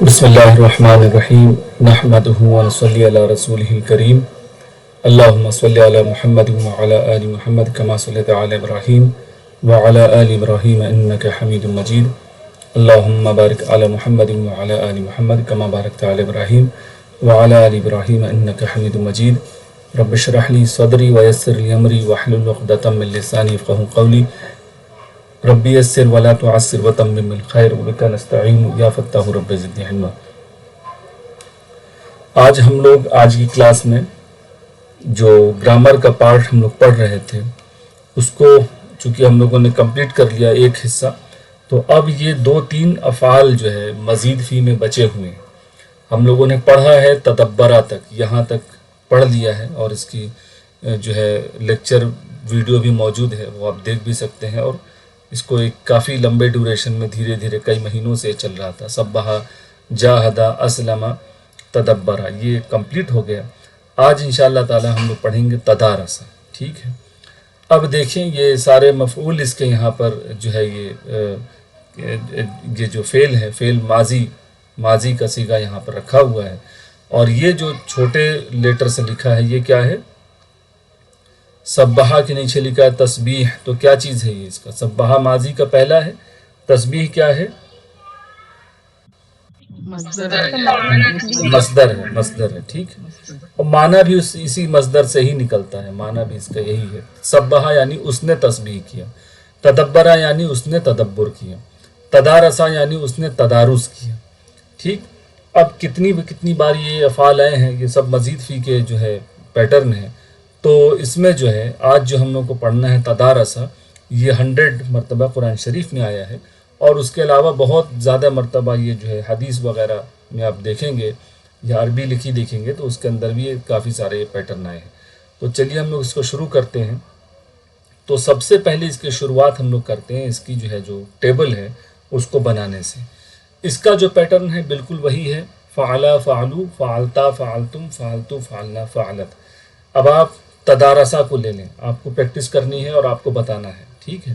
بسم اللہ الرحمن الرحیم نحمدہ ونصلی علی رسولہ الکریم اللہم صلی علی محمد وعلی آل محمد کما صلیت علی ابراہیم وعلی آل ابراہیم انک حمید مجید اللہم بارک علی محمد وعلی آل محمد کما بارکت علی ابراہیم وعلی آل ابراہیم انک حمید مجید رب اشرح لی صدری ویسر لی امری واحلل عقدۃ من لسانی یفقہوا قولی ربی یسر ولا تعسر وتمم الخیر وبک نستعین یا فتاح رب زدنی علما۔ آج ہم لوگ کی کلاس میں جو گرامر کا پارٹ ہم لوگ پڑھ رہے تھے اس کو چونکہ ہم لوگوں نے کمپلیٹ کر لیا ایک حصہ، تو اب یہ 2-3 افعال جو ہے مزید فی میں بچے ہوئے ہیں۔ ہم لوگوں نے پڑھا ہے تدبرہ تک، یہاں تک پڑھ لیا ہے، اور اس کی جو ہے لیکچر ویڈیو بھی موجود ہے، وہ آپ دیکھ بھی سکتے ہیں، اور اس کو ایک کافی لمبے ڈیوریشن میں دھیرے دھیرے کئی مہینوں سے چل رہا تھا۔ سبحہ، جاہدہ، اسلم، تدبرہ، یہ کمپلیٹ ہو گیا۔ آج انشاءاللہ تعالی ہم لوگ پڑھیں گے تدارس، ٹھیک ہے۔ اب دیکھیں یہ سارے مفعول اس کے یہاں پر جو ہے یہ جو فعل ہے، فعل ماضی کا صیغہ یہاں پر رکھا ہوا ہے، اور یہ جو چھوٹے لیٹر سے لکھا ہے یہ کیا ہے؟ سبحہ کے نیچے لکھا ہے تسبیح، تو کیا چیز ہے یہ؟ اس کا سبحہ ماضی کا پہلا ہے، تسبیح کیا ہے؟ مصدر ہے، ٹھیک ہے، اور معنی بھی اسی مصدر سے ہی نکلتا ہے، معنی بھی اس کا یہی ہے۔ سبحہ یعنی اس نے تسبیح کیا، تدبرہ یعنی اس نے تدبر کیا، تدارسہ یعنی اس نے تدارس کیا، ٹھیک۔ اب کتنی بار یہ افعال آئے ہیں، یہ سب مزید فی کے جو ہے پیٹرن ہے، تو اس میں جو ہے آج جو ہم لوگ کو پڑھنا ہے تدارسہ، یہ 100 مرتبہ قرآن شریف میں آیا ہے، اور اس کے علاوہ بہت زیادہ مرتبہ یہ جو ہے حدیث وغیرہ میں آپ دیکھیں گے یا عربی لکھی دیکھیں گے تو اس کے اندر بھی کافی سارے پیٹرن آئے ہیں۔ تو چلیے ہم لوگ اس کو شروع کرتے ہیں۔ تو سب سے پہلے اس کی شروعات ہم لوگ کرتے ہیں اس کی جو ہے جو ٹیبل ہے اس کو بنانے سے۔ اس کا جو پیٹرن ہے بالکل وہی ہے، فعلا، فعلو، فعلتا، فعلتم، فعلتو، فعلنا، فعلت۔ اب آپ تدارسہ کو لے لیں، آپ کو پریکٹس کرنی ہے اور آپ کو بتانا ہے، ٹھیک ہے۔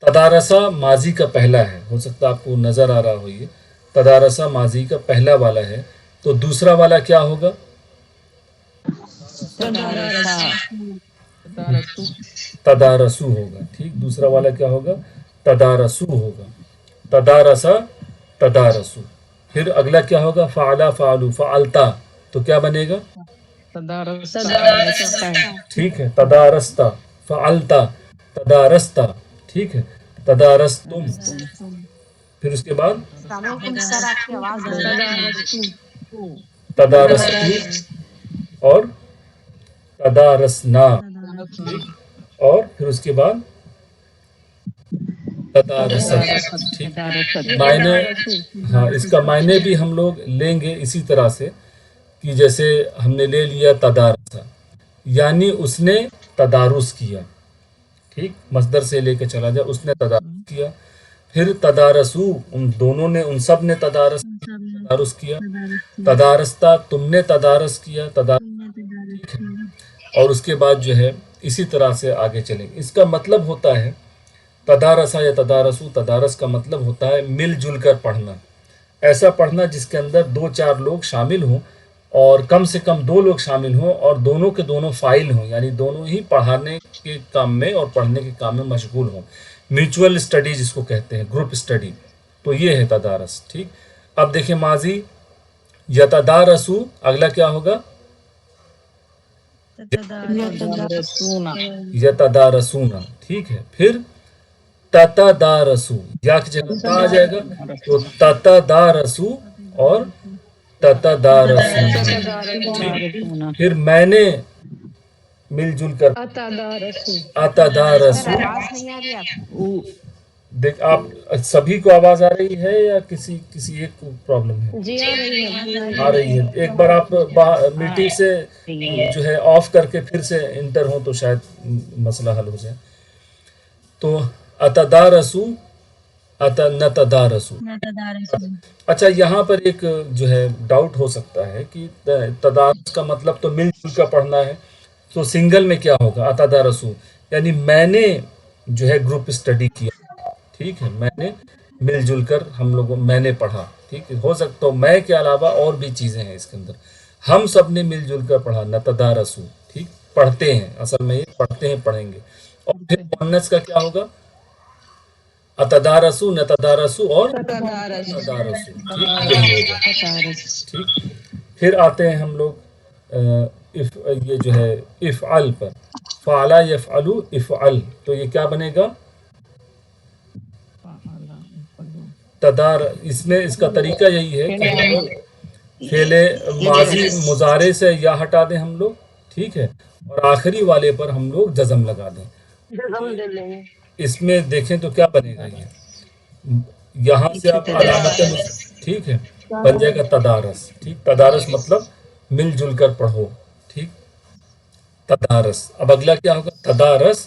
تدارسہ ماضی کا پہلا ہے، ہو سکتا ہے آپ کو نظر آ رہا ہو، یہ تدارسہ ماضی کا پہلا والا ہے، تو دوسرا والا کیا ہوگا؟ تدارسو ہوگا، ٹھیک، دوسرا والا کیا ہوگا؟ تدارسو ہوگا، تدارسہ، تدارسو۔ پھر اگلا کیا ہوگا؟ فعلا، فعلو، فعلتا، تو کیا بنے گا؟ ٹھیک ہے، تدارستا، فعلتا، تدارستا، ٹھیک ہے، تدارستم۔ پھر اس کے بعد تدارستو اور تدارسنا، اور پھر اس کے بعد تدارست، ٹھیک۔ معنی، ہاں، اس کا معنی بھی ہم لوگ لیں گے اسی طرح سے کہ جیسے ہم نے لے لیا تدارسہ یعنی اس نے تدارس کیا، ٹھیک، مصدر سے لے کے چلا جائے، اس نے تدارس کیا۔ پھر تدارسو، ان سب نے تدارس کیا، تدارستا، تم نے تدارس کیا، ٹھیک ہے۔ اور اس کے بعد جو ہے اسی طرح سے آگے چلیں گے۔ اس کا مطلب ہوتا ہے تدارسہ یا تدارسو، تدارس کا مطلب ہوتا ہے مل جل کر پڑھنا، ایسا پڑھنا جس کے اندر 2-4 لوگ شامل ہوں، اور کم سے کم 2 لوگ شامل ہوں، اور دونوں کے دونوں فاعل ہوں، یعنی دونوں ہی پڑھانے کے کام میں اور پڑھنے کے کام میں مشغول ہوں۔ میوچول اسٹڈی جس کو کہتے ہیں، گروپ اسٹڈی، تو یہ ہے تدارس، ٹھیک۔ اب دیکھیں ماضی یتدارسو، اگلا کیا ہوگا؟ یتدارسونا، ٹھیک ہے۔ پھر تتدارسو، یا کی جگہ تا آ جائے گا، تو تتدارسو اور تتدارسو، ٹھیک۔ پھر میں نے مل جل کر اتدارسو۔ دیکھ، آپ سبھی کو آواز آ رہی ہے یا کسی ایک کو پرابلم ہے؟ آ رہی ہے۔ ایک بار آپ میٹنگ سے جو ہے آف کر کے پھر سے انٹر ہوں تو شاید مسئلہ حل ہو جائے۔ تو اتدارسو، نتدارسو۔ اچھا، یہاں پر ایک جو ہے ڈاؤٹ ہو سکتا ہے کہ تدارس کا مطلب تو مل جل کر پڑھنا ہے، تو سنگل میں کیا ہوگا؟ اتدارسو یعنی میں نے جو ہے گروپ اسٹڈی کیا، ٹھیک ہے، میں نے مل جل کر ہم لوگوں میں نے پڑھا، ٹھیک ہے، ہو سکتا ہو میں کے علاوہ اور بھی چیزیں ہیں اس کے اندر، ہم سب نے مل جل کر پڑھا، نتدارسو، ٹھیک، پڑھتے ہیں، اصل میں یہ پڑھتے ہیں پڑھیں گے، اور پھر مؤنث کا کیا ہوگا؟ اتدارسو، نتدارسو اور تدارس تدارسو، ٹھیک، یہی تدارس ہوگا، تدارس ٹھیک۔ پھر آتے ہیں ہم لوگ یہ جو ہے افعل پر، فعلا یفعلو افعل، تو یہ کیا بنے گا؟ فعلا فعلو اس میں اس کا طریقہ یہی ہے کہ ہم لوگ فعل ماضی جزم مضارع سے یا ہٹا دیں ہم لوگ، ٹھیک ہے، اور آخری والے پر ہم لوگ جزم لگا دیں۔ دے لیں گے اس میں دیکھیں تو کیا بنے گا، یہ یہاں سے آپ علامت تدارس ٹھیک ہے، بن جائے گا تدارس، ٹھیک، تدارس مطلب مل جل کر پڑھو، ٹھیک، تدارس۔ اب اگلا کیا ہوگا؟ تدارس،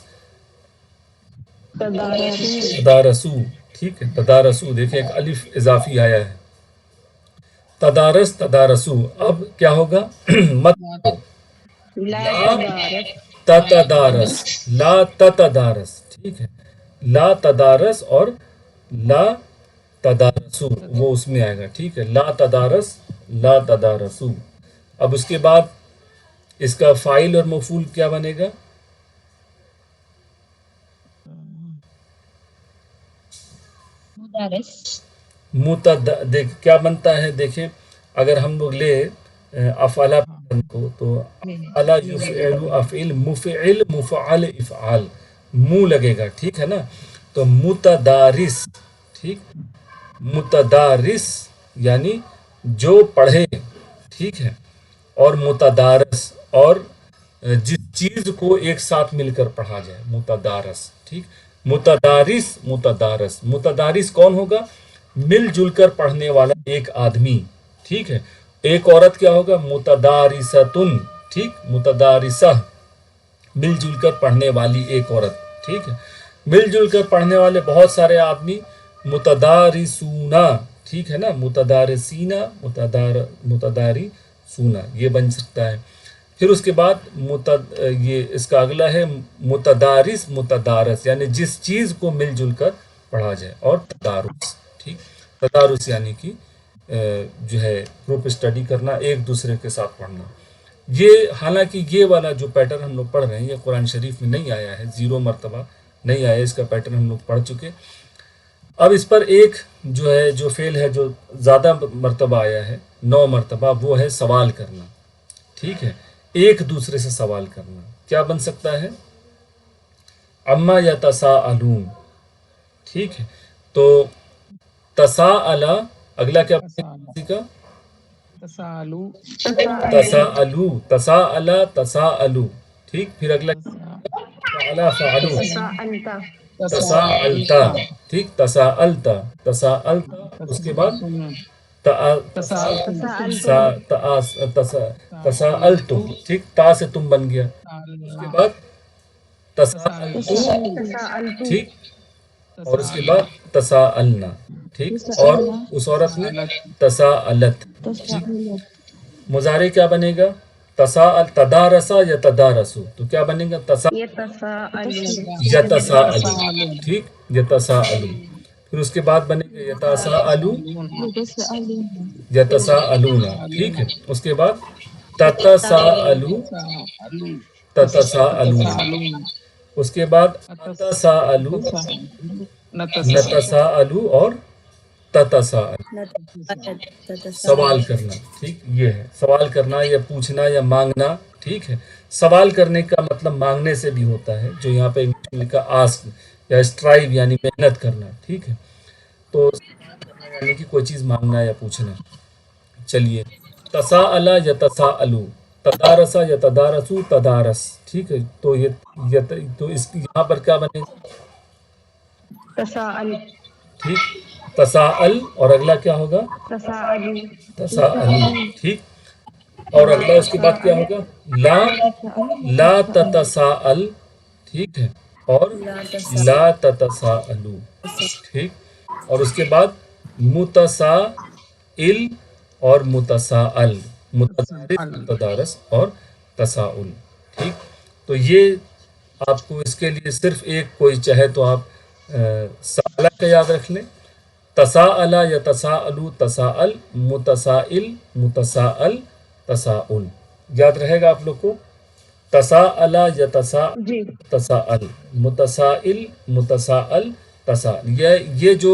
تدارسو تدارسو، ٹھیک ہے، تدارسو، دیکھیں ایک الف اضافی آیا ہے، تدارس تدارسو، اب کیا ہوگا؟ مت پڑھو، لا لا تدارس تتدارس، لا تتدارس، ٹھیک ہے، لا تدارس اور لا تدارسو وہ اس میں آئے گا، ٹھیک ہے، لا تدارس لا تدارسو۔ اب اس کے بعد اس کا فاعل اور مفعول کیا بنے گا؟ دیکھ کیا بنتا ہے، دیکھیں اگر ہم لوگ لے افعلا پیٹرن کو تو افعلا یفعل افعل مفعل مفعل افعال، منہ لگے گا، ٹھیک ہے نا، تو متدارس، ٹھیک، متدارس یعنی جو پڑھے، ٹھیک ہے، اور متدارس اور جس چیز کو ایک ساتھ مل کر پڑھا جائے، متدارس، ٹھیک، متدارس متدارس، متدارس کون ہوگا؟ مل جل کر پڑھنے والا ایک آدمی، ٹھیک ہے، ایک عورت کیا ہوگا؟ متدارستن، ٹھیک، متدارسہ، مل جل کر پڑھنے والی ایک عورت، ٹھیک ہے، مل جل کر پڑھنے والے بہت سارے آدمی متدارسونا، ٹھیک ہے نا، متدارسینا، متداری سونا، یہ بن سکتا ہے۔ پھر اس کے بعد یہ اس کا اگلا ہے متدارس متدارس، یعنی جس چیز کو مل جل کر پڑھا جائے، اور تدارس، ٹھیک، تدارس یعنی کہ جو ہے گروپ اسٹڈی کرنا، ایک دوسرے کے ساتھ پڑھنا۔ یہ حالانکہ یہ والا جو پیٹرن ہم لوگ پڑھ رہے ہیں یہ قرآن شریف میں نہیں آیا ہے، 0 مرتبہ نہیں آیا، اس کا پیٹرن ہم لوگ پڑھ چکے۔ اب اس پر ایک جو ہے جو فعل ہے جو زیادہ مرتبہ آیا ہے، 9 مرتبہ، وہ ہے سوال کرنا، ٹھیک ہے، ایک دوسرے سے سوال کرنا، کیا بن سکتا ہے؟ اما یا تساءلون، ٹھیک ہے، تو تساءل، اگلا کیا بنے گا اسی کا؟ تسالو تساءلو، تساءل تساءلو، ٹھیک، پھر اگلا فعلا فعلو، تساءلتا تساءلتا، ٹھیک، تساءلتا تساءلتا، اس کے بعد تسالتم تساءلتم، ٹھیک، تا سے تم بن گیا، اس کے بعد تسالتو تساءلتو، ٹھیک، اور اس کے بعد تساءلنا، ٹھیک، اور اس عورت نے تساءلت، ٹھیک، مضارع کیا بنے گا؟ تدارسا یا تدارسو، تو کیا بنے گا؟ یتساءلو، ٹھیک، یتساءلو، پھر اس کے بعد بنے گا یتساءلو، یتساءلون، ٹھیک ہے، اس کے بعد تتساءلو، تتساءلون، اس کے بعد اتساءلو، نتساءلو، اور تتساءل، سوال کرنا، ٹھیک، یہ ہے سوال کرنا یا پوچھنا یا مانگنا، ٹھیک ہے، سوال کرنے کا مطلب مانگنے سے بھی ہوتا ہے، جو یہاں پہ انگلش میں لکھا آسک یا اسٹرائیو یعنی محنت کرنا، ٹھیک ہے، تو سوال کرنا یعنی کہ کوئی چیز مانگنا یا پوچھنا۔ چلیے، تساءل یا تساءلو، تدارسا یا تدارسو، تدارس، ٹھیک ہے، تو تو اس یہاں پر کیا بنے گا؟ تساءل ٹھیک، تساءل، اور اگلا کیا ہوگا؟ تساءلو تساءلو، ٹھیک، اور اگلا اس کے بعد کیا ہوگا؟ لا لا تتساءل، ٹھیک ہے، اور لا تتساءلو، ٹھیک، اور اس کے بعد متسائل اور متساءل، متدارس متدارس اور تساؤل، ٹھیک، تو یہ آپ کو اس کے لیے صرف ایک کوئی چاہے تو آپ سالہ کا یاد رکھ لیں، تساءل یتساءلو تساءل، متسائل متساءل تساؤل، یاد رہے گا آپ لوگ کو. تساءل یتساءل جی. تساءل، متسائل متساءل تساءل. یہ جو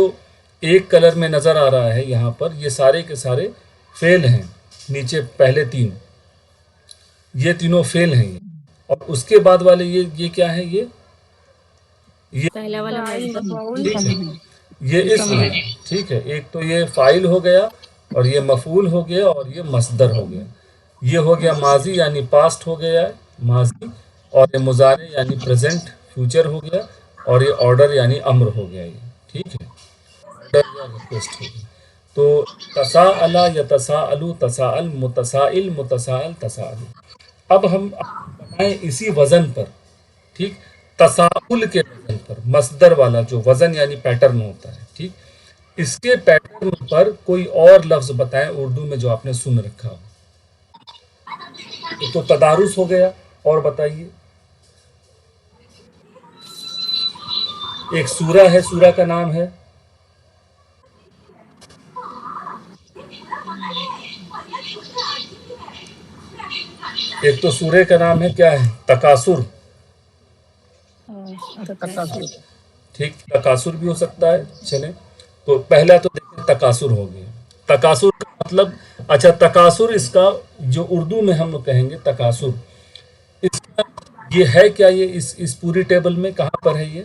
ایک کلر میں نظر آ رہا ہے یہاں پر، یہ سارے کے سارے فعل ہیں. نیچے پہلے تین، یہ تینوں فعل ہیں یہ. اور اس کے بعد والے یہ کیا ہے؟ یہ پہلا والا فاعل مصدر مفعول ٹھیک ہے، یہ اسم ہے. ٹھیک ہے، ایک تو یہ فاعل ہو گیا، اور یہ مفعول ہو گیا، اور یہ مصدر ہو گیا. یہ ہو گیا ماضی یعنی پاسٹ ہو گیا ہے، ماضی. اور یہ مضارع یعنی پریزنٹ فیوچر ہو گیا. اور یہ آرڈر یعنی امر ہو گیا. یہ ٹھیک ہے، آرڈر یا ریکویسٹ ہو گیا. تو تساءل یتساءل تساءل، متسائل متساءل تساءل. اب ہم بتائیں اسی وزن پر، ٹھیک، تساؤل کے وزن پر، مصدر والا جو وزن یعنی پیٹرن ہوتا ہے. ٹھیک، اس کے پیٹرن پر کوئی اور لفظ بتائیں اردو میں جو آپ نے سن رکھا ہو. ایک تو تدارس ہو گیا، اور بتائیے. ایک سورہ ہے، سورہ کا نام ہے. ایک تو سورہ کا نام ہے کیا ہے؟ تکاثر. ٹھیک، تکاثر بھی ہو سکتا ہے. چلیں، تو پہلا تو دیکھیں تکاثر ہو گیا. تکاثر کا مطلب، اچھا تکاثر اس کا جو اردو میں ہم لوگ کہیں گے تکاثر، اس کا یہ ہے کیا؟ یہ اس پوری ٹیبل میں کہاں پر ہے؟ یہ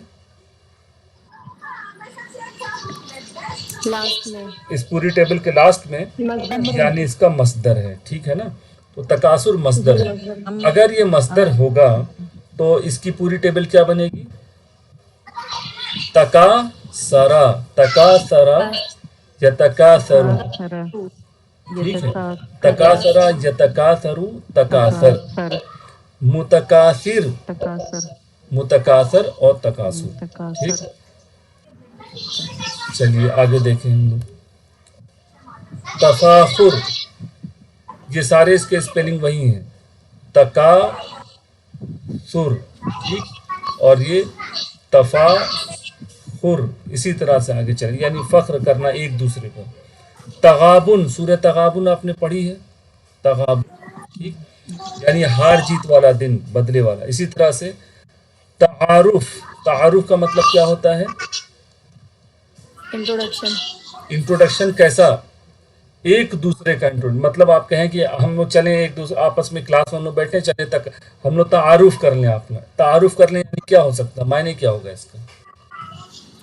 لاسٹ میں اس پوری ٹیبل کے لاسٹ میں، مصدر. یعنی اس کا مصدر ہے. ٹھیک ہے نا، تو تکاثر مصدر ہے. اگر یہ مصدر ہوگا تو اس کی پوری ٹیبل کیا بنے گی؟ تکا سرا، تکا سرا یتکاثرو. ٹھیک ہے، تکا سرا یتکاثرو، تکاثر. متکاثر، متکاثر اور تکاثر. ٹھیک، چلیے آگے دیکھیں ہم لوگ. تفاخر، یہ سارے اس کے اسپیلنگ وہی ہیں، تکاثر. ٹھیک، اور یہ تفاخر. اسی طرح سے آگے چلیں، یعنی فخر کرنا ایک دوسرے پر. تغابن، سورہ تغابن آپ نے پڑھی ہے؟ تغابن، ٹھیک، یعنی ہار جیت والا دن، بدلے والا. اسی طرح سے تعارف، تعارف کا مطلب کیا ہوتا ہے؟ انٹروڈکشن. انٹروڈکشن کیسا؟ ایک دوسرے کا انٹروڈکشن. مطلب آپ کہیں کہ ہم لوگ چلیں ایک دوسرے آپس میں کلاس میں ہم لوگ بیٹھے، چلیں تک ہم لوگ تعارف کر لیں. آپ تعارف کر لیں یعنی کیا ہو سکتا ہے؟ معنی کیا ہوگا اس کا؟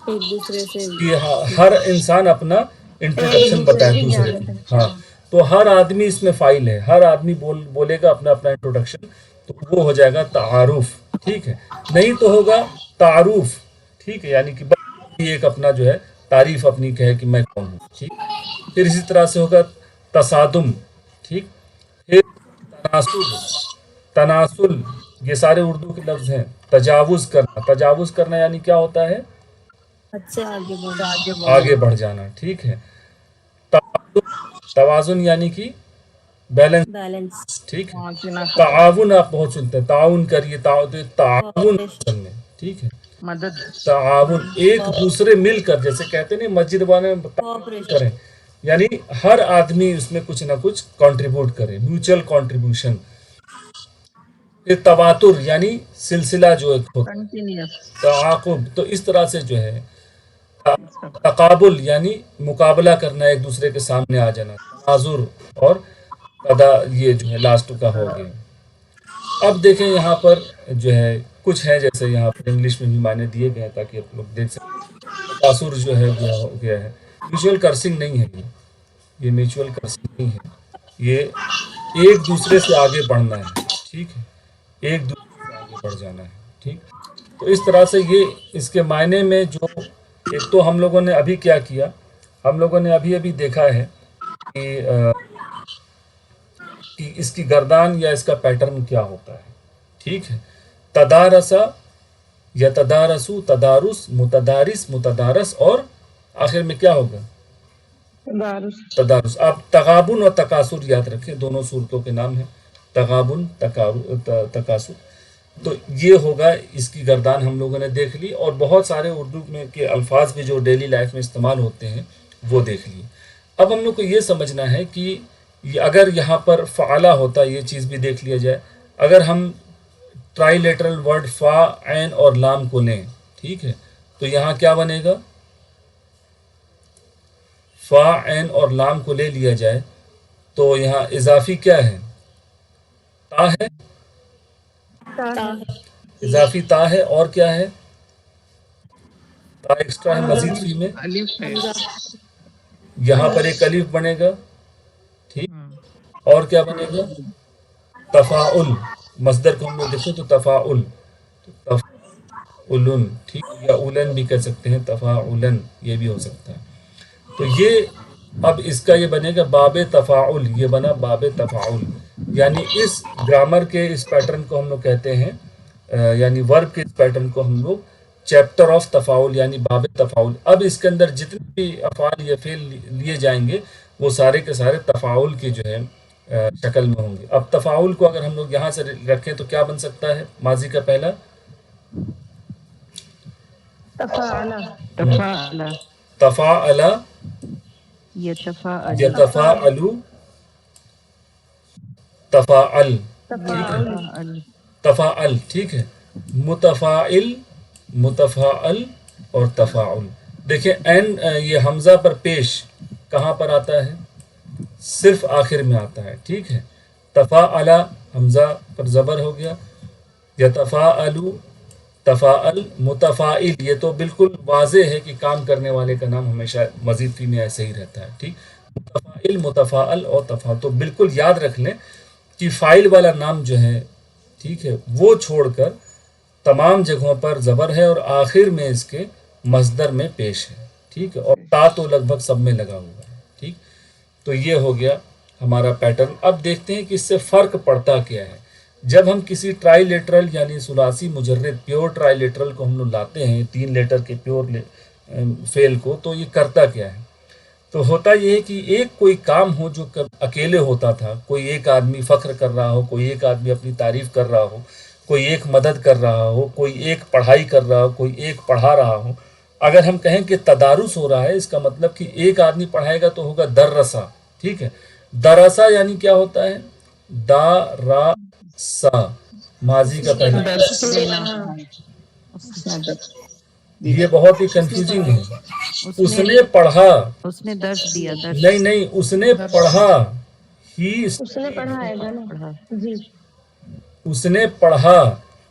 ایک دوسرے سے کہ ہر انسان اپنا انٹروڈکشن بتائے دوسرے کو. ہاں، تو ہر آدمی اس میں فائل ہے، ہر آدمی بولے گا اپنا اپنا انٹروڈکشن، تو وہ ہو جائے گا تعارف. ٹھیک ہے، نہیں تو ہوگا تعارف. ٹھیک ہے، یعنی کہ ایک اپنا جو ہے تعریف اپنی کہے کہ میں کون ہوں. ٹھیک، پھر اسی طرح سے ہوگا تصادم. ٹھیک، پھر تناسل. تناسل یہ سارے اردو کے لفظ ہیں. تجاوز کرنا، تجاوز کرنا یعنی کیا ہوتا ہے؟ حد سے آگے بڑھنا. آگے بڑھ جانا. ٹھیک ہے، توازن، توازن یعنی کہ بیلنس. بیلنس. ٹھیک ہے، تعاون آپ بہت سنتے ہیں، تعاون کریے، تعاون کرنے. ٹھیک ہے، مدد. تعاون، ایک دوسرے مل کر، جیسے کہتے ہیں نا مسجد والے کوآپریشن. کریں، یعنی ہر آدمی اس میں کچھ نہ کچھ کنٹریبیوٹ کرے، میوچل کنٹریبیوشن. پھر تواتر یعنی سلسلہ جو ایک ہوتا ہے، کنٹینیوس. تعاقب. تو اس طرح سے جو ہے تقابل یعنی مقابلہ کرنا، ایک دوسرے کے سامنے آ جانا. تناظر اور یہ جو ہے لاسٹ کا ہو گیا. اب دیکھیں یہاں پر جو ہے کچھ ہے، جیسے یہاں پر انگلش میں بھی معنی دیے گئے ہیں تاکہ آپ لوگ دیکھ سکیں. تاثر جو ہے ہو گیا ہے، میوچل کرسنگ نہیں ہے. یہ میوچل کرسنگ نہیں ہے، یہ ایک دوسرے سے آگے بڑھنا ہے. ٹھیک ہے، ایک دوسرے سے آگے بڑھ جانا ہے. ٹھیک، تو اس طرح سے یہ اس کے معنی میں جو ایک تو ہم لوگوں نے ابھی کیا کیا، ہم لوگوں نے ابھی دیکھا ہے کہ اس کی گردان یا اس کا پیٹرن کیا ہوتا ہے. ٹھیک ہے، تدارسا یا تدارسو، تدارس، متدارس، متدارس، اور آخر میں کیا ہوگا؟ تدارس. تدارس. آپ تغابن اور تکاثر یاد رکھیں، دونوں صورتوں کے نام ہیں، تغابن، تکاثر. تو یہ ہوگا اس کی گردان ہم لوگوں نے دیکھ لی. اور بہت سارے اردو میں کے الفاظ بھی جو ڈیلی لائف میں استعمال ہوتے ہیں وہ دیکھ لیے. اب ہم لوگ کو یہ سمجھنا ہے کہ اگر یہاں پر فعلا ہوتا یہ چیز بھی دیکھ لیا جائے. اگر ہم ٹرائی لیٹرل ورڈ فا عین اور لام کو لیں, ٹھیک ہے, تو یہاں کیا بنے گا؟ فا عین اور لام کو لے لیا جائے تو یہاں اضافی کیا ہے؟ تا ہے, تا اضافی تا ہے, اور کیا ہے؟ تا ایکسٹرا ہے مزید فی میں. الف ہے. حمزہ یہاں پر ایک الف بنے گا, ٹھیک, ہاں. اور کیا بنے گا؟ تفاعل. مصدر کو ہم لوگ دیکھیں تو تفاعل, تفاعلن, ٹھیک, یا اولن بھی کہہ سکتے ہیں, تفاعلن یہ بھی ہو سکتا ہے. تو یہ اب اس کا یہ بنے گا باب تفاعل, یہ بنا باب تفاعل. یعنی اس گرامر کے اس پیٹرن کو ہم لوگ کہتے ہیں, یعنی ورب کے اس پیٹرن کو ہم لوگ چیپٹر آف تفاعل یعنی باب تفاعل. اب اس کے اندر جتنے بھی افعال یا فعل لیے جائیں گے وہ سارے کے سارے تفاعل کی جو ہے شکل میں ہوں گے. اب تفاعل کو اگر ہم لوگ یہاں سے رکھیں تو کیا بن سکتا ہے؟ ماضی کا پہلا تفاعل تفاعل تفاعل, یتفاعل یتفاعل, تفاعل, تفاعل تفاعل, ٹھیک ہے, متفاعل, متفاعل اور تفاعل. دیکھیں این یہ حمزہ پر پیش کہاں پر آتا ہے؟ صرف آخر میں آتا ہے, ٹھیک ہے. تفاعل حمزہ پر زبر ہو گیا, یتفاعل, تفاعل, متفاعل. یہ تو بالکل واضح ہے کہ کام کرنے والے کا نام ہمیشہ مزید فی میں ایسے ہی رہتا ہے, ٹھیک. متفاعل, متفاعل اور تفاعل. تو بالکل یاد رکھ لیں کہ فاعل والا نام جو ہے, ٹھیک ہے, وہ چھوڑ کر تمام جگہوں پر زبر ہے اور آخر میں اس کے مصدر میں پیش ہے, ٹھیک ہے, اور تا تو لگ بھگ سب میں لگا ہوا ہے, ٹھیک. تو یہ ہو گیا ہمارا پیٹرن. اب دیکھتے ہیں کہ اس سے فرق پڑتا کیا ہے. جب ہم کسی ٹرائی لیٹرل یعنی ثلاثی مجرد پیور ٹرائی لیٹرل کو ہم لوگ لاتے ہیں 3 لیٹر کے پیور فعل کو, تو یہ کرتا کیا ہے؟ تو ہوتا یہ ہے کہ ایک کوئی کام ہو جو اکیلے ہوتا تھا, کوئی ایک آدمی فخر کر رہا ہو, کوئی ایک آدمی اپنی تعریف کر رہا ہو, کوئی ایک مدد کر رہا ہو, کوئی ایک پڑھائی کر رہا ہو, کوئی ایک پڑھا رہا ہو. اگر ہم کہیں کہ تدارس ہو رہا ہے, اس کا مطلب کہ ایک آدمی پڑھائے گا تو ہوگا درسا, ٹھیک ہے. درسا یعنی کیا ہوتا ہے؟ دا ماضی کا پہلا. درس دینا. یہ بہت ہی کنفیوزنگ ہے. اس نے پڑھا, اس نے درس دیا. درس نہیں نہیں, اس نے پڑھا, ہی, اس نے پڑھا ہے نا پڑھا. جی. اس نے پڑھا,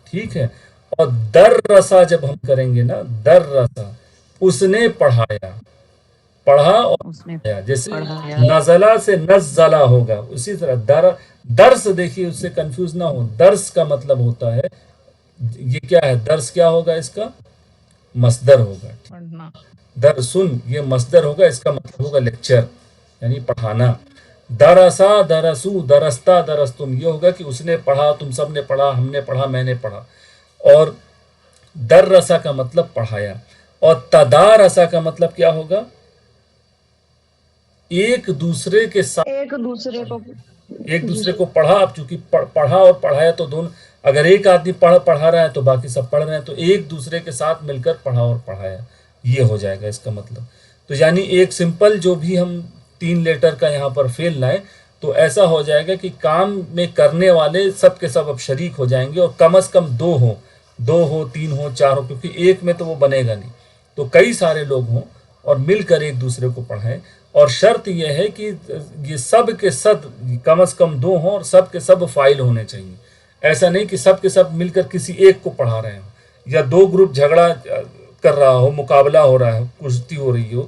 ٹھیک ہے. اور در رسا جب ہم کریں گے نا, در رسا, اس نے پڑھایا, پڑھا اور اس نے پڑھایا. جیسے پڑھایا. نزلہ سے نزلہ ہوگا, اسی طرح درس. دیکھیے اس سے کنفیوز نہ ہو, درس کا مطلب ہوتا ہے, یہ کیا ہے درس, کیا ہوگا اس کا مصدر ہوگا. پڑھنا. درسن یہ مصدر ہوگا, اس کا مطلب ہوگا لیکچر یعنی پڑھانا. درسا, درسو, درستا, درستم, یہ ہوگا کہ اس نے پڑھا, تم سب نے پڑھا, ہم نے پڑھا, میں نے پڑھا. اور درسا کا مطلب پڑھایا. اور تدارسا کا مطلب کیا ہوگا؟ ایک دوسرے کے ساتھ, ایک دوسرے کو پڑھا. اب چونکہ پڑھا اور پڑھایا تو دونوں, اگر ایک آدمی پڑھا رہا ہے تو باقی سب پڑھ رہے ہیں, تو ایک دوسرے کے ساتھ مل کر پڑھا اور پڑھایا, یہ ہو جائے گا اس کا مطلب. تو یعنی ایک سمپل جو بھی ہم 3 لیٹر کا یہاں پر فعل لائیں تو ایسا ہو جائے گا کہ کام میں کرنے والے سب کے سب اب شریک ہو جائیں گے, اور کم از کم 2 ہو, 3 ہو, 4 ہو, کیونکہ ایک میں تو وہ بنے گا نہیں. تو کئی سارے لوگ ہوں اور مل کر ایک دوسرے کو پڑھائیں. اور شرط یہ ہے کہ یہ سب کے سب کم از کم 2 ہوں اور سب کے سب فاعل ہونے چاہیے. ایسا نہیں کہ سب کے سب مل کر کسی ایک کو پڑھا رہے ہوں, یا 2 گروپ جھگڑا کر رہا ہو, مقابلہ ہو رہا ہے, کشتی ہو رہی ہو,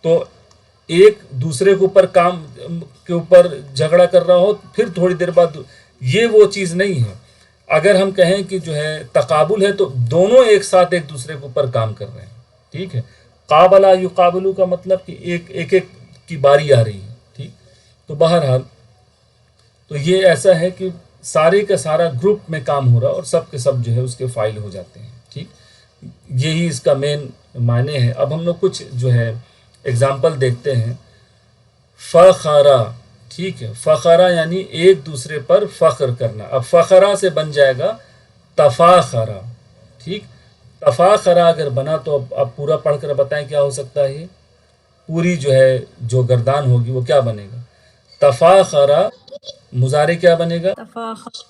تو ایک دوسرے کے اوپر کام کے اوپر جھگڑا کر رہا ہو, پھر تھوڑی دیر بعد, یہ وہ چیز نہیں ہے. اگر ہم کہیں کہ جو ہے تقابل ہے تو دونوں ایک ساتھ ایک دوسرے کے اوپر کام کر رہے ہیں, ٹھیک ہے. قابلہ یقابلو کا مطلب کہ ایک کی باری آ رہی ہے, ٹھیک. تو بہرحال تو یہ ایسا ہے کہ سارے کا سارا گروپ میں کام ہو رہا اور سب کے سب جو ہے اس کے فائل ہو جاتے ہیں, ٹھیک. یہی اس کا مین معنی ہے. اب ہم لوگ کچھ جو ہے اگزامپل دیکھتے ہیں. فخرا, ٹھیک ہے, فخرا یعنی ایک دوسرے پر فخر کرنا. اب فخرا سے بن جائے گا تفاخرا, ٹھیک. تفاخرا اگر بنا تو اب پورا پڑھ کر بتائیں کیا ہو سکتا ہے. پوری جو ہے جو گردان ہوگی وہ کیا بنے گا؟ تفاخرا مضارع کیا بنے گا؟ تفاخر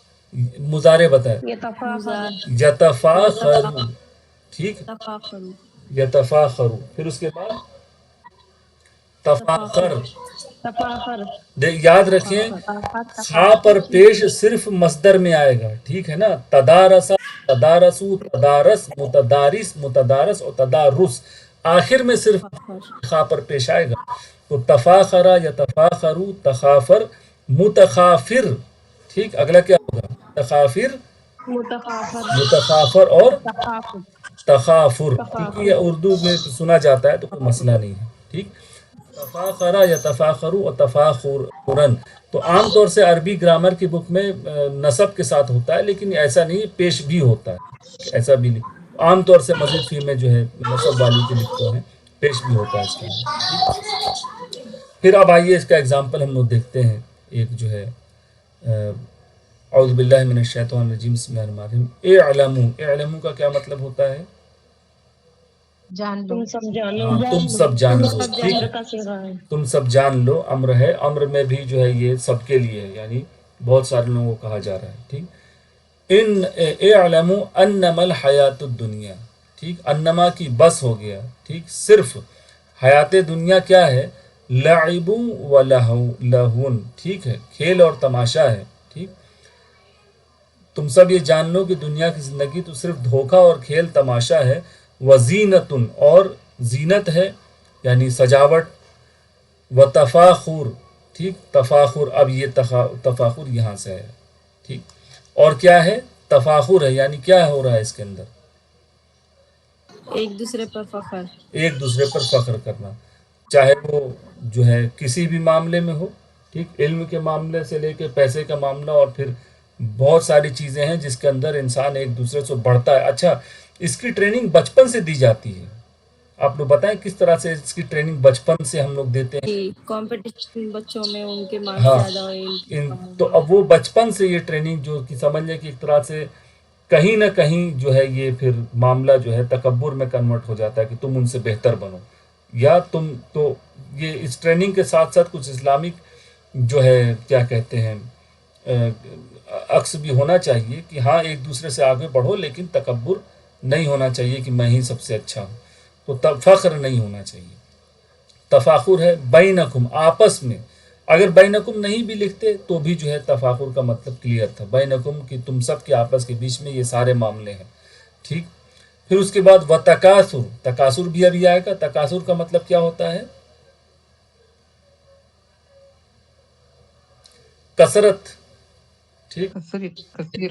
مضارع بتائے. یہ تفاخر یتفاخرو ٹھیک تفاخر یتفاخرو. پھر اس کے بعد تفاخر. تفاخر یاد رکھیں خا پر پیش صرف مصدر میں آئے گا، ٹھیک ہے نا. تدارسا تدارسو تدارس متدارس متدارس اور تدارس آخر میں صرف خا پر پیش آئے گا. تو تفاخرا یا تفاخرو تخافر متخافر. ٹھیک اگلا کیا ہوگا؟ تخافر متخافر متخافر اور تخافر تخافر. ٹھیک ہے، یہ اردو میں سنا جاتا ہے تو کوئی مسئلہ نہیں ہے. ٹھیک تفاخرا یا تفاخرو اور تفاخرن. تو عام طور سے عربی گرامر کی بک میں نصب کے ساتھ ہوتا ہے، لیکن ایسا نہیں، پیش بھی ہوتا ہے، ایسا بھی نہیں. عام طور سے مزید فی میں جو ہے نصب والی کے لکھتے ہیں، پیش بھی ہوتا ہے اس کا. پھر اب آئیے اس کا اگزامپل ہم لوگ دیکھتے ہیں. ایک جو ہے اعوذ باللہ من الشیطان الرجیم بسم اللہ الرحمن الرحیم. اعلموا. اعلموا کا کیا مطلب ہوتا ہے؟ جان لو. تم سب جانو ہاں، تم سب جان لو. ٹھیک امر ہے، کا صیغہ ہے تم سب جان لو امر ہے. امر میں بھی جو ہے یہ سب کے لیے ہے، یعنی بہت سارے لوگوں کو کہا جا رہا ہے. ٹھیک ان اعلموا انما الحیات الدنیا. ٹھیک انما کی بس ہو گیا. ٹھیک صرف حیات دنیا کیا ہے؟ لعب و لہون. ٹھیک ہے، کھیل اور تماشا ہے. ٹھیک تم سب یہ جان لو کہ دنیا کی زندگی تو صرف دھوکہ اور کھیل تماشا ہے. وزینتن اور زینت ہے یعنی سجاوٹ. و تفاخر. ٹھیک تفاخر. اب یہ تفاخر یہاں سے ہے. ٹھیک اور کیا ہے؟ تفاخر ہے، یعنی کیا ہو رہا ہے اس کے اندر؟ ایک دوسرے پر فخر. ایک دوسرے پر فخر کرنا، چاہے وہ جو ہے کسی بھی معاملے میں ہو. ٹھیک علم کے معاملے سے لے کے پیسے کا معاملہ، اور پھر بہت ساری چیزیں ہیں جس کے اندر انسان ایک دوسرے سے بڑھتا ہے. اچھا اس کی ٹریننگ بچپن سے دی جاتی ہے. آپ لوگ بتائیں کس طرح سے اس کی ٹریننگ بچپن سے ہم لوگ دیتے ہیں. کمپٹیشن بچوں میں ان کے مارکس ہاں زیادہ ہوئے، ان کے کم تو ہوئے. اب وہ بچپن سے یہ ٹریننگ جو کہ سمجھ لیں کہ ایک طرح سے کہیں نہ کہیں جو ہے یہ پھر معاملہ جو ہے تکبر میں کنورٹ ہو جاتا ہے کہ تم ان سے بہتر بنو، یا تم تو یہ اس ٹریننگ کے ساتھ ساتھ کچھ اسلامک جو ہے کیا کہتے ہیں عکس بھی ہونا چاہیے کہ ہاں ایک دوسرے سے آگے بڑھو، لیکن تکبر نہیں ہونا چاہیے کہ میں ہی سب سے اچھا ہوں. تو فخر نہیں ہونا چاہیے. تفاخر ہے بینکم آپس میں. اگر بینکم نہیں بھی لکھتے تو بھی جو ہے تفاخر کا مطلب کلیئر تھا. بینکم کہ تم سب کے آپس کے بیچ میں یہ سارے معاملے ہیں. ٹھیک پھر اس کے بعد و تکاثر. تکاثر بھی ابھی آئے گا. تکاثر کا مطلب کیا ہوتا ہے؟ کثرت. ٹھیک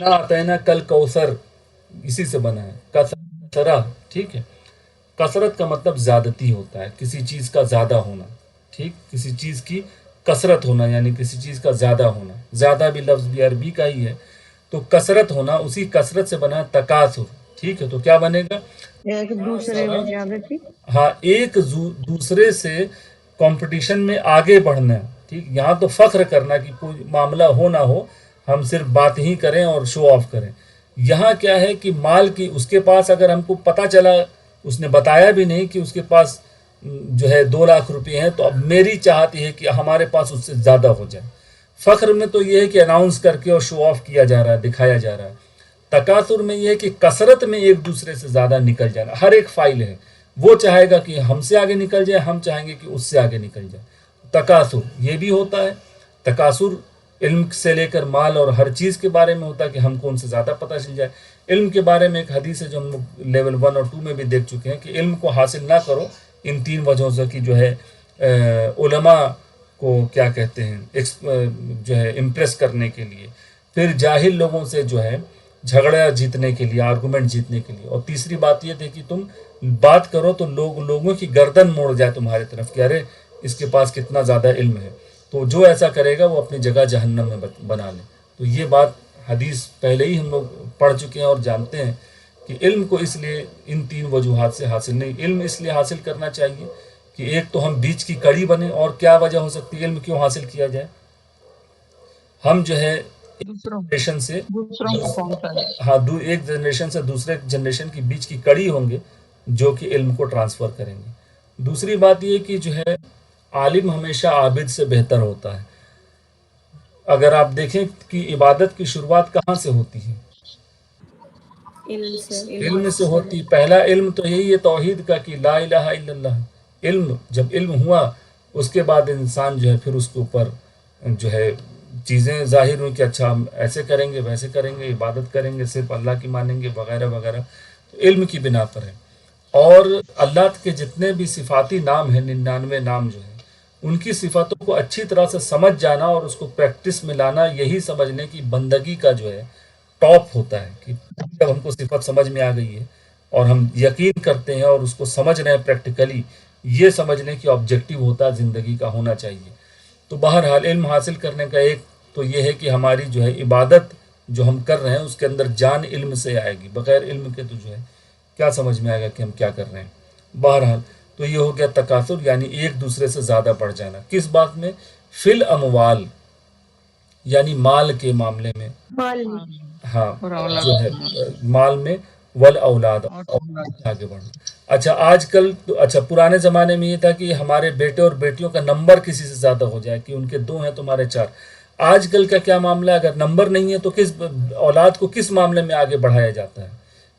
اعطینا کل کوثر اسی سے بنا ہے کثرہ. ٹھیک ہے کثرت کا مطلب زیادتی ہوتا ہے، کسی چیز کا زیادہ ہونا. ٹھیک کسی چیز کی کثرت ہونا یعنی کسی چیز کا زیادہ ہونا. زیادہ بھی لفظ بھی عربی کا ہی ہے. تو کثرت ہونا، اسی کثرت سے بنا تکاثر. ٹھیک ہے تو کیا بنے گا؟ ایک دوسرے میں زیادتی. ہاں ایک دوسرے سے کمپٹیشن میں آگے بڑھنا. ٹھیک یہاں تو فخر کرنا کہ کوئی معاملہ ہو نہ ہو ہم صرف بات ہی کریں اور شو آف کریں. یہاں کیا ہے کہ مال کی اس کے پاس اگر ہم کو پتہ چلا، اس نے بتایا بھی نہیں کہ اس کے پاس جو ہے 2 لاکھ روپے ہیں، تو اب میری چاہت یہ ہے کہ ہمارے پاس اس سے زیادہ ہو جائے. فخر میں تو یہ ہے کہ اناؤنس کر کے اور شو آف کیا جا رہا ہے، دکھایا جا رہا ہے. تکاثر میں یہ ہے کہ کثرت میں ایک دوسرے سے زیادہ نکل جانا. ہر ایک فائل ہے وہ چاہے گا کہ ہم سے آگے نکل جائے، ہم چاہیں گے کہ اس سے آگے نکل جائے. تکاثر یہ بھی ہوتا ہے. تکاثر علم سے لے کر مال اور ہر چیز کے بارے میں ہوتا ہے کہ ہم کو ان سے زیادہ پتہ چل جائے. علم کے بارے میں ایک حدیث ہے جو ہم لوگ لیول 1 اور 2 میں بھی دیکھ چکے ہیں کہ علم کو حاصل نہ کرو ان 3 وجہوں سے کہ جو ہے علماء کو کیا کہتے ہیں جو ہے امپریس کرنے کے لیے، پھر جاہل لوگوں سے جو ہے جھگڑا جیتنے کے لیے، آرگومنٹ جیتنے کے لیے، اور تیسری بات یہ تھی کہ تم بات کرو تو لوگوں کی گردن موڑ جائے تمہارے طرف کہ ارے اس کے پاس کتنا زیادہ علم ہے. تو جو ایسا کرے گا وہ اپنی جگہ جہنم میں بنا لے. تو یہ بات حدیث پہلے ہی ہم لوگ پڑھ چکے ہیں اور جانتے ہیں کہ علم کو اس لیے ان 3 وجوہات سے حاصل نہیں. علم اس لیے حاصل کرنا چاہیے کہ ایک تو ہم بیچ کی کڑی بنے. اور کیا وجہ ہو سکتی ہے علم کیوں حاصل کیا جائے؟ ہم جو ہے جنریشن سے ہاں ایک جنریشن سے دوسرے جنریشن کی بیچ کی کڑی ہوں گے جو کہ علم کو ٹرانسفر کریں گے. دوسری بات یہ کہ جو ہے عالم ہمیشہ عابد سے بہتر ہوتا ہے. اگر آپ دیکھیں کہ عبادت کی شروعات کہاں سے ہوتی ہے؟ علم سے علم سے ہوتی. پہلا علم تو یہی ہے توحید کا کہ لا الہ الا اللہ. علم جب علم ہوا اس کے بعد انسان جو ہے پھر اس کے اوپر جو ہے چیزیں ظاہر ہوئی کہ اچھا ہم ایسے کریں گے ویسے کریں گے عبادت کریں گے صرف اللہ کی مانیں گے وغیرہ وغیرہ. تو علم کی بنا پر ہے. اور اللہ کے جتنے بھی صفاتی نام ہیں 99 نام جو ہیں ان کی صفاتوں کو اچھی طرح سے سمجھ جانا اور اس کو پریکٹس میں لانا یہی سمجھنے کی بندگی کا جو ہے ٹاپ ہوتا ہے کہ جب ہم کو صفت سمجھ میں آ گئی ہے اور ہم یقین کرتے ہیں اور اس کو سمجھ رہے ہیں پریکٹیکلی یہ سمجھنے کی آبجیکٹیو ہوتا ہے زندگی کا ہونا چاہیے. تو بہرحال علم حاصل کرنے کا ایک تو یہ ہے کہ ہماری جو ہے عبادت جو ہم کر رہے ہیں اس کے اندر جان علم سے آئے گی. بغیر علم کے تو جو ہے کیا سمجھ میں آئے گا کہ ہم کیا کر رہے ہیں. بہرحال تو یہ ہو گیا تکاثر یعنی ایک دوسرے سے زیادہ بڑھ جانا. کس بات میں؟ فی الاموال یعنی مال کے معاملے میں. مال ہاں جو ہے مال میں والاولاد آگے بڑھنا. اچھا آج کل اچھا پرانے زمانے میں یہ تھا کہ ہمارے بیٹے اور بیٹیوں کا نمبر کسی سے زیادہ ہو جائے کہ ان کے 2 ہیں تمہارے 4. آج کل کا کیا معاملہ ہے؟ اگر نمبر نہیں ہے تو کس اولاد کو کس معاملے میں آگے بڑھایا جاتا ہے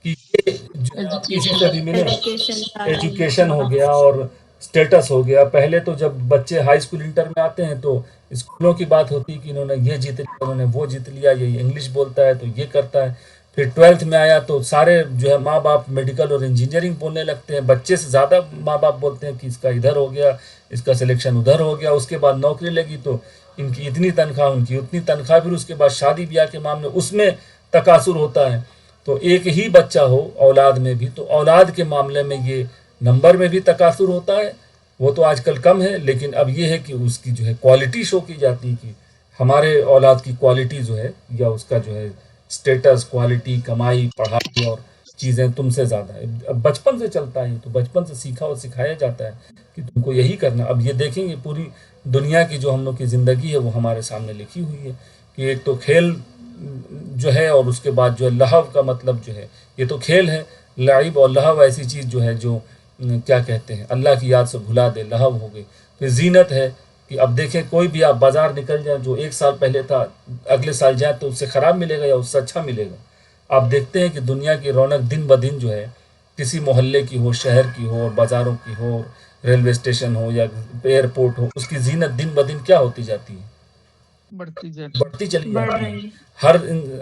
کہ یہ جو آپ کسی سے بھی ملے ایجوکیشن ہو گیا اور اسٹیٹس ہو گیا. پہلے تو جب بچے ہائی اسکول انٹر میں آتے ہیں تو اسکولوں کی بات ہوتی ہے کہ انہوں نے یہ جیت لیا انہوں نے وہ جیت لیا یہ انگلش بولتا ہے تو یہ کرتا ہے. پھر 12th میں آیا تو سارے جو ہے ماں باپ میڈیکل اور انجینئرنگ بولنے لگتے ہیں. بچے سے زیادہ ماں باپ بولتے ہیں کہ اس کا ادھر ہو گیا اس کا سلیکشن ادھر ہو گیا. اس کے بعد نوکری لگی تو ان کی اتنی تنخواہ ان کی اتنی تنخواہ. پھر اس کے بعد شادی بیاہ کے معاملے اس میں تکاثر ہوتا ہے. تو ایک ہی بچہ ہو اولاد میں بھی تو اولاد کے معاملے میں یہ نمبر میں بھی تکاثر ہوتا ہے. وہ تو آج کل کم ہے لیکن اب یہ ہے کہ اس کی جو ہے کوالٹی شو کی جاتی ہے کہ ہمارے اولاد کی کوالٹی جو ہے یا اس کا جو ہے اسٹیٹس کوالٹی کمائی پڑھائی اور چیزیں تم سے زیادہ ہے. اب بچپن سے چلتا ہے تو بچپن سے سیکھا اور سکھایا جاتا ہے کہ تم کو یہی کرنا. اب یہ دیکھیں گے پوری دنیا کی جو ہم لوگ کی زندگی ہے وہ ہمارے سامنے لکھی ہوئی ہے کہ ایک تو کھیل جو ہے اور اس کے بعد جو ہے لہو کا مطلب جو ہے یہ تو کھیل ہے. لعب اور لہو ایسی چیز جو ہے جو کیا کہتے ہیں اللہ کی یاد سے بھلا دے لہو ہو گئی. پھر زینت ہے کہ اب دیکھیں کوئی بھی آپ بازار نکل جائیں جو 1 سال پہلے تھا اگلے سال جائیں تو اس سے خراب ملے گا یا اس سے اچھا ملے گا. آپ دیکھتے ہیں کہ دنیا کی رونق دن بدن جو ہے کسی محلے کی ہو شہر کی ہو بازاروں کی ہو ریلوے اسٹیشن ہو یا ایئرپورٹ ہو اس کی زینت دن بدن کیا ہوتی جاتی ہے بڑھتی چلی جاتی ہے. ہر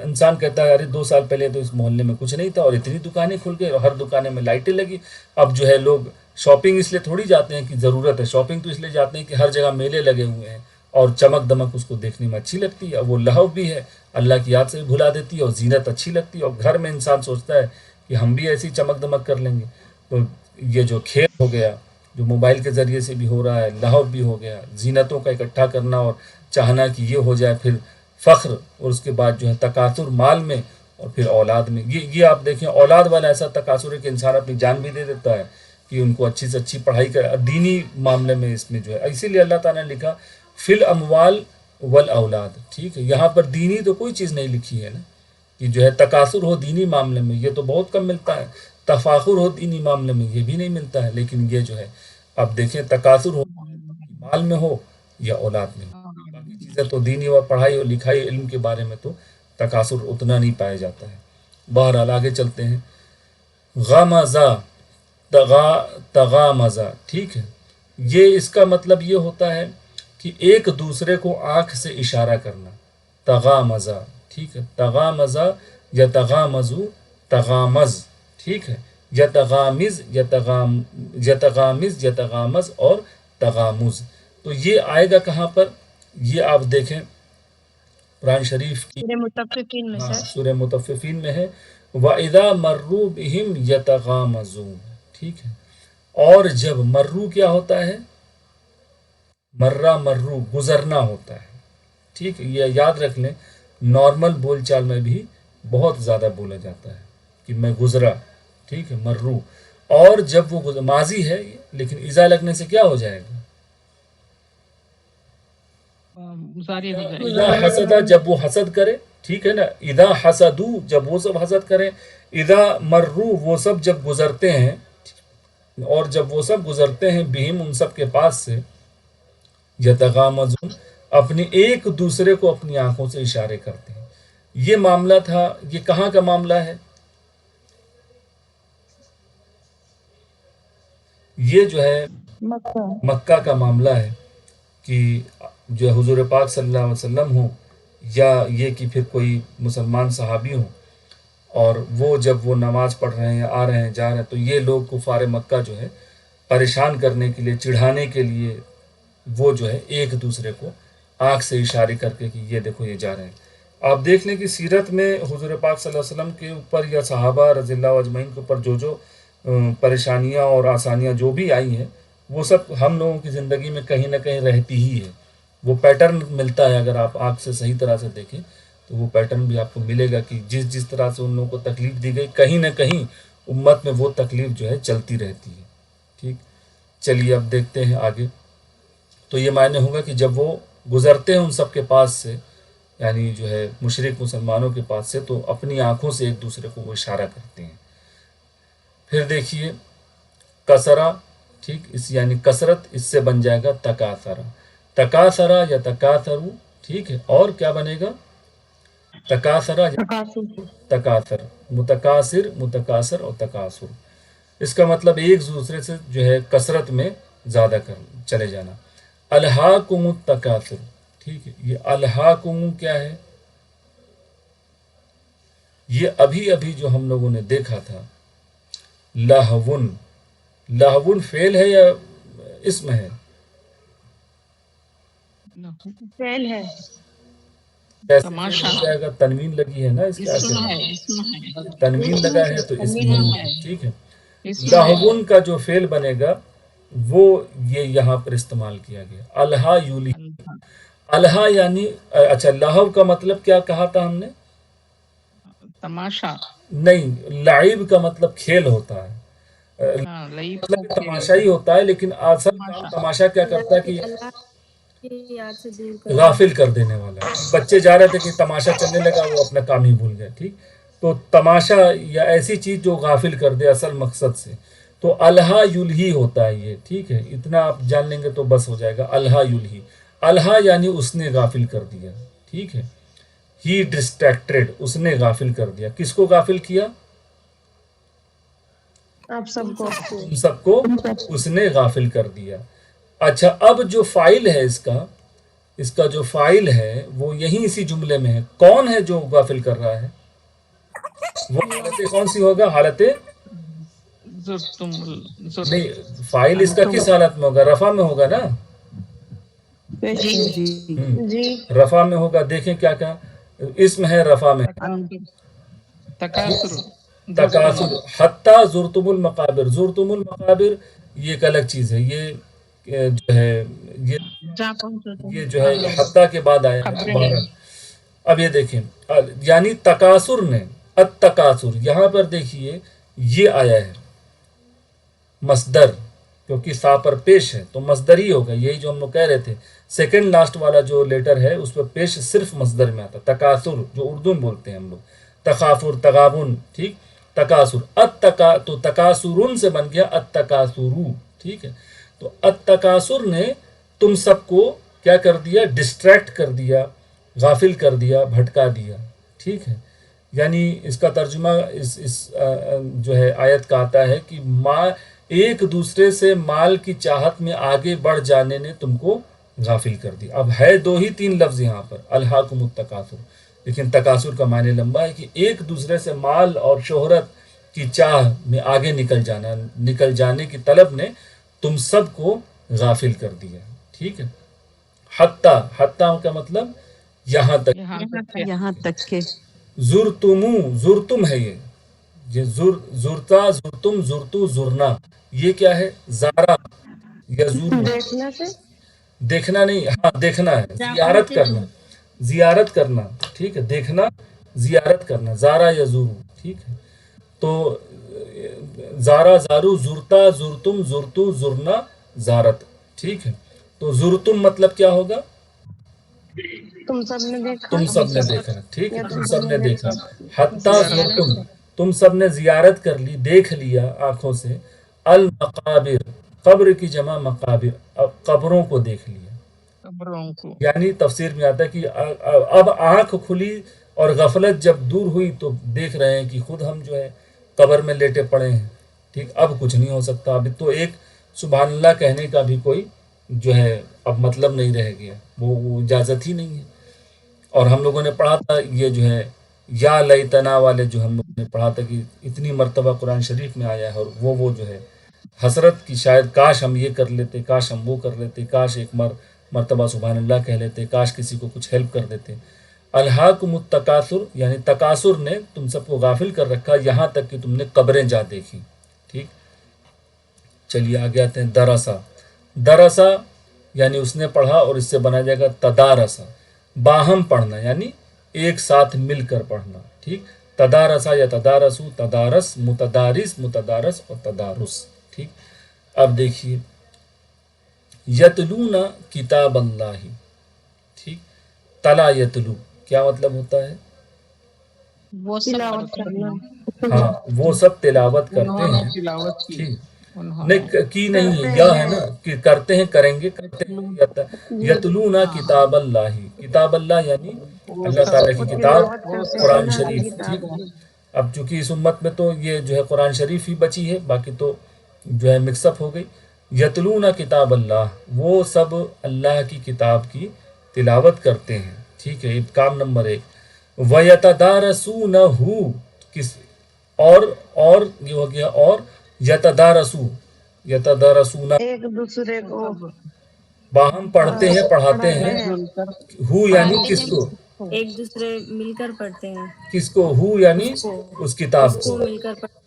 انسان کہتا ہے ارے 2 سال پہلے تو اس محلے میں کچھ نہیں تھا اور اتنی دکانیں کھل گئی اور ہر دکانیں میں لائٹیں لگی. اب جو ہے لوگ شاپنگ اس لیے تھوڑی جاتے ہیں کہ ضرورت ہے. شاپنگ تو اس لیے جاتے ہیں کہ ہر جگہ میلے لگے ہوئے ہیں اور چمک دمک اس کو دیکھنے میں اچھی لگتی ہے. وہ لہو بھی ہے اللہ کی یاد سے بھی بھلا دیتی ہے اور زینت اچھی لگتی ہے. اور گھر میں انسان سوچتا ہے کہ ہم بھی ایسی چمک دمک کر لیں گے. تو یہ جو کھیل ہو گیا جو موبائل کے ذریعے سے بھی ہو رہا ہے لہو بھی ہو گیا زینتوں کا اکٹھا کرنا اور چاہنا کہ یہ ہو جائے. پھر فخر اور اس کے بعد جو ہے تکاثر مال میں اور پھر اولاد میں. یہ آپ دیکھیں اولاد والا ایسا تکاثر ہے کہ انسان اپنی جان بھی دے دیتا ہے کہ ان کو اچھی سے اچھی پڑھائی کر دینی معاملے میں اس میں جو ہے. اسی لیے اللہ تعالیٰ نے لکھا فی الاموال والاولاد. ٹھیک ہے یہاں پر دینی تو کوئی چیز نہیں لکھی ہے نا کہ جو ہے تکاثر ہو دینی معاملے میں یہ تو بہت کم ملتا ہے. تفاخر ہو دینی معاملے میں یہ بھی نہیں ملتا ہے. لیکن یہ جو ہے آپ دیکھیں تکاثر ہو مال میں ہو یا اولاد میں ہو باقی چیزیں تو دینی اور پڑھائی اور لکھائی علم کے بارے میں تو تکاثر اتنا نہیں پایا جاتا ہے. بہرحال آگے چلتے ہیں. غمزہ تغامزہ. ٹھیک ہے یہ اس کا مطلب یہ ہوتا ہے کہ ایک دوسرے کو آنکھ سے اشارہ کرنا. تغامزہ. ٹھیک ہے تغامزہ یا تغامزو تغامز. ٹھیک ہے یتغامز یتغامز اور تغامز. تو یہ آئے گا کہاں پر یہ آپ دیکھیں قرآن شریف کی سورہ مطففین میں سر سورہ مطففین میں ہے وَإِذَا مَرُّوا بِهِمْ يَتَغَامَزُونَ. ٹھیک ہے اور جب مرو کیا ہوتا ہے مرو گزرنا ہوتا ہے. ٹھیک ہے یہ یاد رکھ لیں نارمل بول چال میں بھی بہت زیادہ بولا جاتا ہے کہ میں گزرا. ٹھیک ہے مرو. اور جب وہ ماضی ہے لیکن اذا لگنے سے کیا ہو جائے گا اذا حسد جب وہ حسد کرے. ٹھیک ہے نا اذا حسدو جب وہ سب حسد کریں. اذا مرو وہ سب جب گزرتے ہیں اور جب وہ سب گزرتے ہیں بہم ان سب کے پاس سے، یتغامزون اپنی ایک دوسرے کو اپنی آنکھوں سے اشارے کرتے ہیں. یہ معاملہ تھا، یہ کہاں کا معاملہ ہے؟ یہ جو ہے مکہ. مکہ کا معاملہ ہے کہ جو حضور پاک صلی اللہ علیہ وسلم ہوں یا یہ کہ پھر کوئی مسلمان صحابی ہوں، اور وہ جب وہ نماز پڑھ رہے ہیں، آ رہے ہیں، جا رہے ہیں، تو یہ لوگ کفار مکہ جو ہے پریشان کرنے کے لیے، چڑھانے کے لیے، وہ جو ہے ایک دوسرے کو آنکھ سے اشارے کر کے کہ یہ دیکھو یہ جا رہے ہیں. آپ دیکھ لیں کہ سیرت میں حضور پاک صلی اللہ علیہ وسلم کے اوپر یا صحابہ رضی اللہ اجمعین کے اوپر جو پریشانیاں اور آسانیاں جو بھی آئی ہیں، وہ سب ہم لوگوں کی زندگی میں کہیں نہ کہیں رہتی ہی ہے. وہ پیٹرن ملتا ہے، اگر آپ آنکھ سے صحیح طرح سے دیکھیں تو وہ پیٹرن بھی آپ کو ملے گا کہ جس طرح سے ان لوگوں کو تکلیف دی گئی، کہیں نہ کہیں امت میں وہ تکلیف جو ہے چلتی رہتی ہے. ٹھیک، چلیے اب دیکھتے ہیں آگے. تو یہ معنی ہوگا کہ جب وہ گزرتے ہیں ان سب کے پاس سے، یعنی جو ہے مشرک مسلمانوں کے پاس سے، تو اپنی آنکھوں سے ایک دوسرے کو وہ اشارہ کرتے ہیں. پھر دیکھیے کسرا، ٹھیک، اس یعنی کثرت، اس سے بن جائے گا تکاثرا. تکاثرا یا تکاثرو، ٹھیک ہے، اور کیا بنے گا؟ تکاثرا یا تقاصر. تکاثر، متکاثر، متکاثر اور تکاثر. اس کا مطلب ایک دوسرے سے جو ہے کثرت میں زیادہ چلے جانا. الہاکم التکاثر، ٹھیک ہے. یہ الہاکم کیا ہے؟ یہ ابھی ابھی جو ہم لوگوں نے دیکھا تھا، لہون. لہون فعل ہے یا اسم ہے؟ فعل ہے. کیسے فعل ہو جائے گا؟ تنوین لگی ہے نا اس کے آخر، تنوین لگا ہے تو اسم ہے. ٹھیک ہے. لہون کا جو فعل بنے گا وہ یہ یہاں پر استعمال کیا گیا. الہا یولی. الہا یعنی اچھا، لہو کا مطلب کیا کہا تھا ہم نے؟ تماشا. نہیں، لعب کا مطلب کھیل ہوتا ہے، مطلب تماشا ہی ہوتا ہے، لیکن اصل کام تماشا کیا کرتا ہے کہ اللہ کی یاد سے دور کر غافل کر دینے والا ہے. بچے جا رہے تھے کہ تماشا چلنے لگا، وہ اپنا کام ہی بھول گئے. ٹھیک، تو تماشا یا ایسی چیز جو غافل کر دے اصل مقصد سے، تو الہا یلہی ہوتا ہے یہ. ٹھیک ہے، اتنا آپ جان لیں گے تو بس ہو جائے گا. الہا یلہی، الہا یعنی اس نے غافل کر دیا. ٹھیک ہے، ہی ڈسٹریکٹڈ، اس نے غافل کر دیا. کس کو غافل کیا؟ آپ سب کو. تم سب کو اس نے غافل کر دیا. اچھا، اب جو فائل ہے اس کا جو فائل ہے وہ یہیں اسی جملے میں ہے. کون ہے جو غافل کر رہا ہے؟ وہ حالت کون سی ہوگا؟ حالت نہیں، فائل اس کا کس حالت میں ہوگا؟ رفع میں ہوگا نا. جی. رفع میں ہوگا. دیکھیں کیا کیا اسم ہے رفع میں. تکاثر. تکاثر. حتی زرتم المقابر. زرتم المقابر یہ ایک الگ چیز ہے. یہ جو ہے یہ جو ہے حتی کے بعد آیا ہے. اب یہ دیکھیں، یعنی تکاثر نے، التکاثر، یہاں پر دیکھیے یہ آیا ہے مصدر، کیونکہ سا پر پیش ہے تو مصدر ہی ہوگا. یہی جو ہم لوگ کہہ رہے تھے، سیکنڈ لاسٹ والا جو لیٹر ہے اس پر پیش صرف مصدر میں آتا. تکاثر جو اردو میں بولتے ہیں ہم لوگ، تخافر، تغابن. ٹھیک، تکاثر. تو تکاثرون سے بن گیا التکاثرو. ٹھیک ہے، تو التکاثر نے تم سب کو کیا کر دیا؟ ڈسٹریکٹ کر دیا، غافل کر دیا، بھٹکا دیا. ٹھیک ہے، یعنی اس کا ترجمہ اس جو ہے آیت کا آتا ہے کہ ایک دوسرے سے مال کی چاہت میں آگے بڑھ جانے نے تم کو غافل کر دیا. اب ہے دو ہی تین لفظ یہاں پر، الہاکم التکاثر، لیکن تکاثر کا معنی لمبا ہے کہ ایک دوسرے سے مال اور شہرت کی چاہ میں آگے نکل جانے کی طلب نے تم سب کو غافل کر دیا. ٹھیک ہے. حتی کا مطلب یہاں تک کہ زرتم ہے. یہ زرتا، زرتم، زرتو، زرنا، یہ کیا ہے؟ زارا یا زورو. دیکھنا سے. دیکھنا نہیں، ہاں دیکھنا ہے، زیارت کرنا. زیارت کرنا. ٹھیک ہے، دیکھنا، زیارت کرنا. زارا یا زورو. ٹھیک ہے، تو زارا، زارو، زرتا، زرتم، زرتو، زرنا، زارت. ٹھیک ہے، تو زرتم مطلب کیا ہوگا؟ تم سب نے دیکھا. تم سب نے دیکھا. ٹھیک ہے، یا تم سب نے دیکھا. حتی زرتم، تم سب نے زیارت کر لی، دیکھ لیا آنکھوں سے. المقابر، قبر کی جمع مقابر، اب قبروں کو دیکھ لیا. قبروں کو. یعنی تفسیر میں آتا ہے کہ اب آنکھ کھلی اور غفلت جب دور ہوئی تو دیکھ رہے ہیں کہ خود ہم جو ہے قبر میں لیٹے پڑے ہیں. ٹھیک، اب کچھ نہیں ہو سکتا. اب تو ایک سبحان اللہ کہنے کا بھی کوئی جو ہے اب مطلب نہیں رہ گیا، وہ اجازت ہی نہیں ہے. اور ہم لوگوں نے پڑھا تھا یہ جو ہے یا لیتنا والے جو ہم لوگوں نے پڑھا تھا کہ اتنی مرتبہ قرآن شریف میں آیا ہے، اور وہ جو ہے حسرت کی شاید کاش ہم یہ کر لیتے، کاش ہم وہ کر لیتے، کاش ایک مرتبہ سبحان اللہ کہہ لیتے، کاش کسی کو کچھ ہیلپ کر دیتے. الہاکم التکاثر یعنی تکاثر نے تم سب کو غافل کر رکھا یہاں تک کہ تم نے قبریں جا دیکھی. ٹھیک، چلیے آگے آتے ہیں. درسا، درسا یعنی اس نے پڑھا، اور اس سے بنا جائے گا تدارسا، باہم پڑھنا یعنی ایک ساتھ مل کر پڑھنا. ٹھیک، تدارسا یا تدارسو، تدارس، متدارس، متدارس اور تدارس. ٹھیک، اب دیکھیے یتلون کتاب اللہ. ٹھیک، تلا یتلو کیا مطلب ہوتا ہے؟ وہ سب تلاوت کرنا. ہاں، وہ سب تلاوت کرتے انہوں نے ہیں. تلاوت کی. ٹھیک، انہوں نے نہیں کی نہیں ہے، یا ہے نا کہ کرتے ہیں، کریں گے، کرتے ہیں. یتلون کتاب اللہ، کتاب اللہ یعنی اللہ تعالیٰ کی کتاب قرآن شریف. ٹھیک، اب چونکہ اس امت میں تو یہ جو ہے قرآن شریف ہی بچی ہے، باقی تو جو ہے مکس اپ ہو گئی. یتلون کتاب اللہ، وہ سب اللہ کی کتاب کی تلاوت کرتے ہیں. ٹھیک ہے، کام نمبر 1. وَيَتَدَارَسُونَهُ کس اور یہ ہو گیا، اور یتدارسون ایک دوسرے کو باہم پڑھتے ہیں، پڑھاتے ہیں. مل کر ہو یعنی کس کو؟ ایک دوسرے مل کر پڑھتے ہیں، کس کو؟ ہو یعنی اس کتاب اس کو کو. مل کر پڑھتے